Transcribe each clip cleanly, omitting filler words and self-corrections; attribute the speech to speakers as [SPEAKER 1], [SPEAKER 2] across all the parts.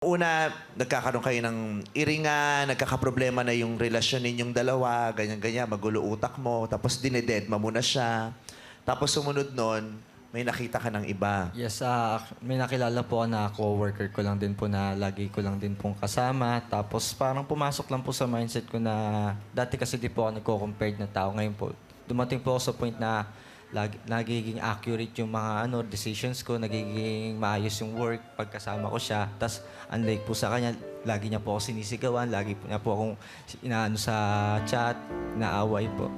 [SPEAKER 1] Una, nagkakaroon kayo ng iringan, nagkakaproblema na yung relasyon ninyong dalawa, ganyan-ganyan, magulo utak mo, tapos dinededma mo na siya. Tapos sumunod nun, may nakita ka ng iba.
[SPEAKER 2] Yes, may nakilala po na co-worker ko lang din po na lagi ko lang din pong kasama. Tapos parang pumasok lang po sa mindset ko na dati kasi di po ako nagko-compared na tao. Ngayon po, dumating po ako sa point na nagiging accurate yung mga decisions ko, nagiging maayos yung work pagkasama ko siya. Tapos unlike po sa kanya, lagi niya po ako sinisigawan, lagi po niya po akong inaano sa chat, naaway po.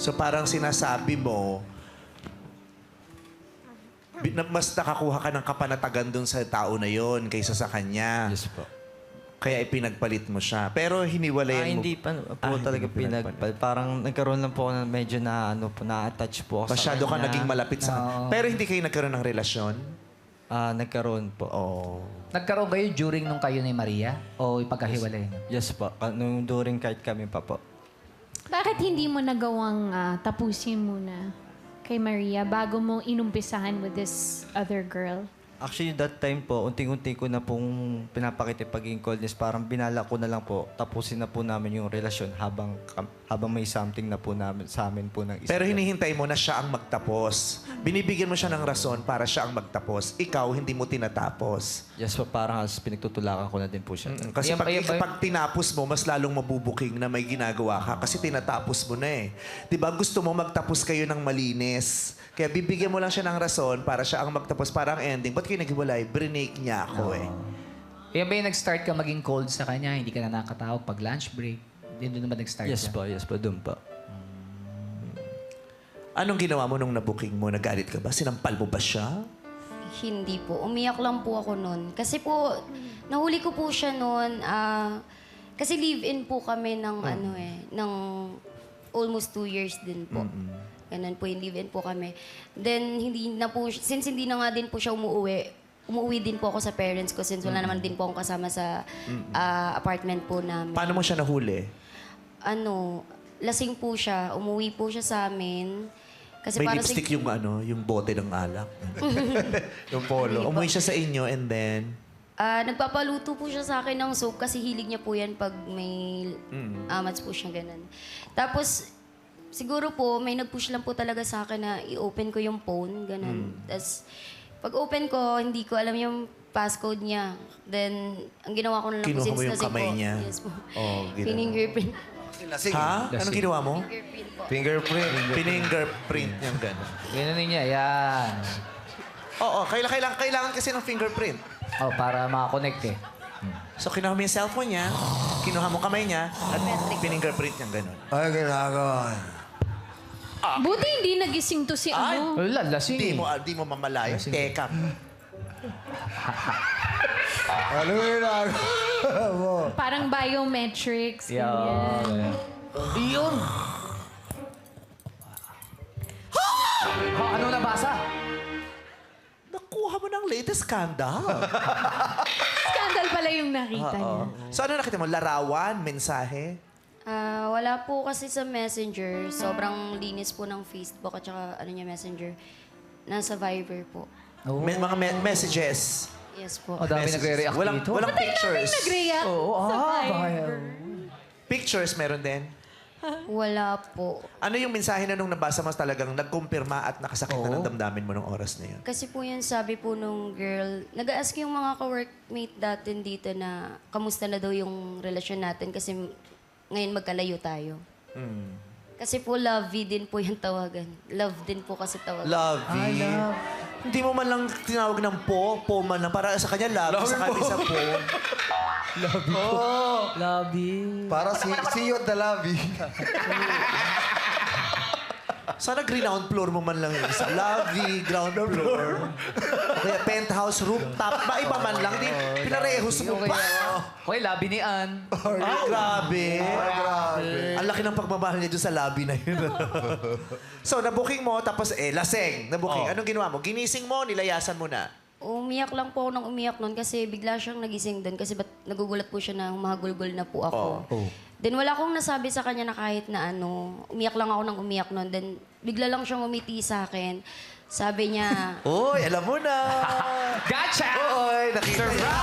[SPEAKER 1] So parang sinasabi mo, mas nakakuha ka ng kapanatagan dun sa tao na yon kaysa sa kanya.
[SPEAKER 2] Yes po.
[SPEAKER 1] Kaya ipinagpalit mo siya. Pero hiniwalayan mo.
[SPEAKER 2] Hindi pa po talaga pinagpalit. Parang nagkaroon lang po ako na medyo na-attach po ako
[SPEAKER 1] Masyado
[SPEAKER 2] sa
[SPEAKER 1] ka
[SPEAKER 2] kanya.
[SPEAKER 1] naging malapit sa... Pero hindi kayo nagkaroon ng relasyon?
[SPEAKER 2] Nagkaroon po.
[SPEAKER 1] Oo.
[SPEAKER 3] Nagkaroon kayo during nung kayo ni Maria? O ipagkahiwalay niyo?
[SPEAKER 2] Yes po. Nung during kahit kami pa po.
[SPEAKER 4] Bakit hindi mo nagawang tapusin muna kay Maria bago mo inumpisahan with this other girl?
[SPEAKER 2] Actually, that time po, unti-unti ko na pong pinapakita pagiging coldness. Parang binala ko na lang po, tapusin na po namin yung relasyon habang may something na po namin, sa amin po ng isa.
[SPEAKER 1] Pero hinihintay mo na siya ang magtapos. Binibigyan mo siya ng rason para siya ang magtapos. Ikaw, hindi mo tinatapos.
[SPEAKER 2] Yes po, parang halos pinagtutulakan ko na din po siya.
[SPEAKER 1] Kasi
[SPEAKER 3] Ayan,
[SPEAKER 1] pag tinapos mo, mas lalong mabubuking na may ginagawa ka kasi tinatapos mo na eh. Diba gusto mo magtapos kayo ng malinis. Kaya bibigyan mo lang siya ng rason para siya ang magtapos. Parang ending. Ba't kayo naghiwalay? Brinake niya ako eh.
[SPEAKER 3] Yan ba yung nag-start ka maging cold sa kanya? Hindi ka na nakatawag pag lunch break? Hindi doon naman nag-start
[SPEAKER 2] Yes po, doon po.
[SPEAKER 1] Anong ginawa mo nung nabuking mo? Nagalit ka ba? Sinampal mo ba siya?
[SPEAKER 5] Hindi po. Umiyak lang po ako noon. Kasi po, nahuli ko po siya noon. Kasi live-in po kami ng ng almost 2 years din po. Ganun po, yung live-in po kami. Then, since hindi na nga din po siya umuwi din po ako sa parents ko since wala naman din po akong kasama sa apartment po namin.
[SPEAKER 1] Paano mo siya nahuli?
[SPEAKER 5] Lasing po siya. Umuwi po siya sa amin. Kasi
[SPEAKER 1] May
[SPEAKER 5] para
[SPEAKER 1] lipstick yung yung bote ng alak. Yung polo. Umuwi siya sa inyo and then...
[SPEAKER 5] nagpapaluto po siya sa akin ng soup kasi hilig niya po yan pag may amats po siya ganun. Tapos, siguro po, may nag-push lang po talaga sa akin na i-open ko yung phone, ganun. Tapos, pag open ko, hindi ko alam yung passcode niya. Then, ang ginawa ko na lang po,
[SPEAKER 1] Kinuha mo
[SPEAKER 5] since
[SPEAKER 1] yung
[SPEAKER 5] lasing
[SPEAKER 1] kamay
[SPEAKER 5] po.
[SPEAKER 1] niya?
[SPEAKER 5] Yes po.
[SPEAKER 1] Oh, ginawa.
[SPEAKER 5] Piningerprint.
[SPEAKER 1] Ha? Anong ginawa mo?
[SPEAKER 5] Fingerprint po.
[SPEAKER 1] Fingerprint. Fingerprint niyang gano'n.
[SPEAKER 3] Ganun niya, yan.
[SPEAKER 1] Oo, kailangan kasi ng fingerprint.
[SPEAKER 3] Oh, para makakonect eh.
[SPEAKER 1] So, kinuha mo yung cellphone niya, kinuha mo kamay niya, at fingerprint niyang gano'n.
[SPEAKER 6] Ay, ginagawa.
[SPEAKER 4] Buti hindi nagising to si ano.
[SPEAKER 3] Wala, lasing
[SPEAKER 1] Di
[SPEAKER 3] eh.
[SPEAKER 1] mo mamalayo. Teka.
[SPEAKER 6] Ano ginagawa mo?
[SPEAKER 4] Parang biometrics. ganyan.
[SPEAKER 3] Iyon! Ano nabasa?
[SPEAKER 1] Nakuha mo ng latest scandal.
[SPEAKER 4] Scandal pala yung nakita niya.
[SPEAKER 1] So, ano nakita mo? Larawan? Mensahe?
[SPEAKER 5] Wala po kasi sa Messenger. Sobrang linis po ng Facebook at saka Messenger. Nasa Viber po.
[SPEAKER 1] Mga messages.
[SPEAKER 5] Yes po.
[SPEAKER 3] Oh, dami
[SPEAKER 1] Messages.
[SPEAKER 3] nagre-react
[SPEAKER 1] Walang,
[SPEAKER 3] dito.
[SPEAKER 1] walang pictures.
[SPEAKER 4] Nag-react sa Viber.
[SPEAKER 1] Pictures meron din.
[SPEAKER 5] Wala po.
[SPEAKER 1] Ano yung mensahe na nung nabasa mo talagang nagkumpirma at nakasakit na ng damdamin mo nung oras na yun?
[SPEAKER 5] Kasi po yun, sabi po nung girl, nag-ask yung mga ka-workmate natin dito na kamusta na daw yung relasyon natin kasi ngayon magkalayo tayo. Kasi po lovey din po yung tawagan. Love din po kasi tawagan.
[SPEAKER 1] Lovey. Hindi mo man lang tinawag ng po man lang. Para sa kanya, love. Sa kanya, sa po.
[SPEAKER 3] Labi.
[SPEAKER 6] Para see you at the lobby.
[SPEAKER 1] Sana ground floor mo man lang yun. Sa lobby, ground floor. Kaya penthouse, rooftop. Iba man lang. Di, pinarehos mo pa.
[SPEAKER 3] Okay, labi ni Ann.
[SPEAKER 1] Ay, grabe.
[SPEAKER 6] Grabe.
[SPEAKER 1] Ang laki ng pagmamahal niya doon sa lobby na yun. So, nabuking mo, tapos laseng. Nabuking. Anong ginawa mo? Ginising mo, nilayasan mo na.
[SPEAKER 5] Umiyak lang po ako nang umiyak noon kasi bigla siyang nagising doon kasi nagugulat po siya na humahagulgol na po ako. Then wala akong nasabi sa kanya na kahit na umiyak lang ako nang umiyak noon. Then bigla lang siyang umiti sa akin. Sabi niya,
[SPEAKER 1] Uy, alam mo na.
[SPEAKER 3] Gotcha!
[SPEAKER 1] Uy, nakita niya.